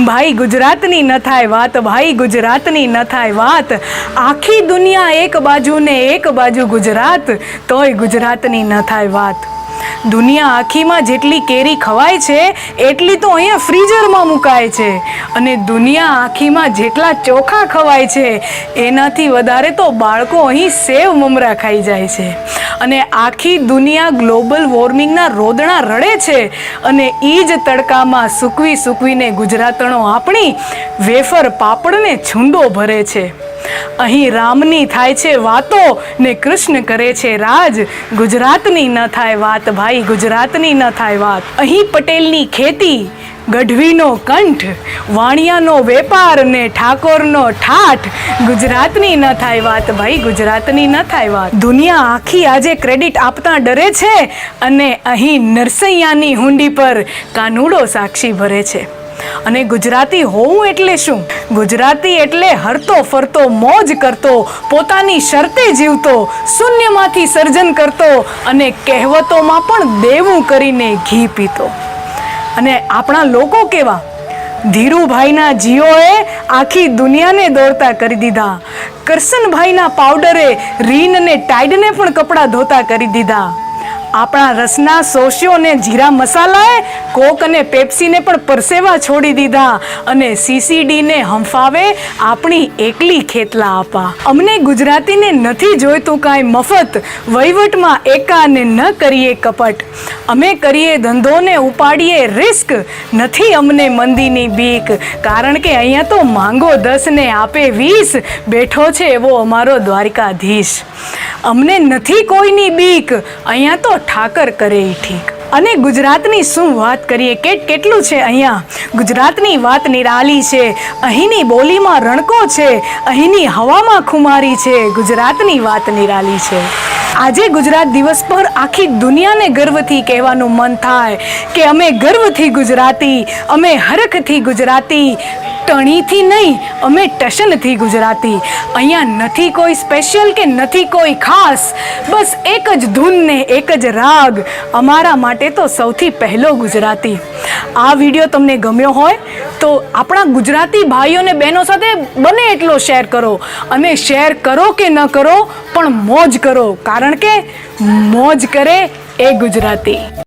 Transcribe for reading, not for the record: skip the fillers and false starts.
ભાઈ ગુજરાતની ન થાય વાત, ભાઈ ગુજરાતની ન થાય વાત. આખી દુનિયા એક બાજુ ને એક બાજુ ગુજરાત, તોય ગુજરાતની ન થાય વાત. દુનિયા આખીમાં જેટલી કેરી ખવાય છે એટલી તો અહીંયા ફ્રીઝરમાં મુકાય છે, અને દુનિયા આખીમાં જેટલા ચોખા ખવાય છે એનાથી વધારે તો બાળકો અહીં સેવ મમરા ખાઈ જાય છે. અને આખી દુનિયા ગ્લોબલ વોર્મિંગના રોદણા રડે છે, અને એ જ તડકામાં સૂકવી સૂકવીને ગુજરાતણો આપણી વેફર પાપડને છૂંદો ભરે છે. અહીં રામની થાય છે વાતો ને કૃષ્ણ કરે છે રાજ, ગુજરાતની ન થાય વાત, ભાઈ ગુજરાતની ન થાય વાત. અહીં પટેલની ખેતી, ગઢવીનો કંઠ, વાણિયાનો વેપાર ને ઠાકોરનો ઠાઠ, ગુજરાતની ન થાય વાત, ભાઈ ગુજરાતની ન થાય વાત. દુનિયા આખી આજે ક્રેડિટ આપતા ડરે છે, અને અહીં નરસૈયાની હુંડી પર કાનુડો સાક્ષી ભરે છે. અને ગુજરાતી હોવું એટલે શું? ગુજરાતી એટલે હરતો ફરતો, મોજ કરતો, પોતાની શરતે જીવતો, શૂન્યમાંથી સર્જન કરતો, અને કહેવતોમાં પણ દેવું કરીને ઘી પીતો. અને આપણા લોકો કેવા? ધીરુભાઈના જીઓએ આખી દુનિયાને દોડતા કરી દીધા. કરસનભાઈના પાવડરે રીન અને ટાઈડને પણ કપડાં ધોતા કરી દીધા. આપણા રસના સોશિયો ને જીરા મસાલાએ કોક અને પેપ્સીને પણ પરસેવા છોડી દીધા, અને સીસીડીને હંફાવે આપણી એકલી ખેતલા આપા. અમને ગુજરાતીને નથી જોઈતું કાંઈ મફત, વહીવટમાં એકાને ન કરીએ કપટ. અમે કરીએ ધંધોને ઉપાડીએ રિસ્ક, નથી અમને મંદીની બીક, કારણ કે અહીંયા તો માંગો 10 ને આપે 20, બેઠો છે એવો અમારો દ્વારકાધીશ. અમને નથી કોઈની બીક, અહીંયા તો ઠાકર કરે ઠીક. અને ગુજરાતની શું વાત કરીએ, કેટલું છે અહીંયા. ગુજરાતની વાત નિરાલી છે, અહીંની બોલીમાં રણકો છે, અહીંની હવામાં ખુમારી છે, ગુજરાતની વાત નિરાલી છે. આજે ગુજરાત દિવસ પર આખી દુનિયાને ગર્વથી કહેવાનું મન થાય કે અમે ગર્વથી ગુજરાતી, અમે હરખથી ગુજરાતી, ટણીથી નહીં, અમે ટશનથી ગુજરાતી. અહીંયા નથી કોઈ સ્પેશિયલ કે નથી કોઈ ખાસ, બસ એક જ ધૂન ને એક જ રાગ, અમારા માટે તો સૌથી પહેલો ગુજરાતી. આ વિડીયો તમને ગમ્યો હોય તો આપણા ગુજરાતી ભાઈઓ અને બહેનો સાથે બને એટલો શેર કરો, અને શેર કરો કે ન કરો પણ મોજ કરો, કારણ કે મોજ કરે એ ગુજરાતી.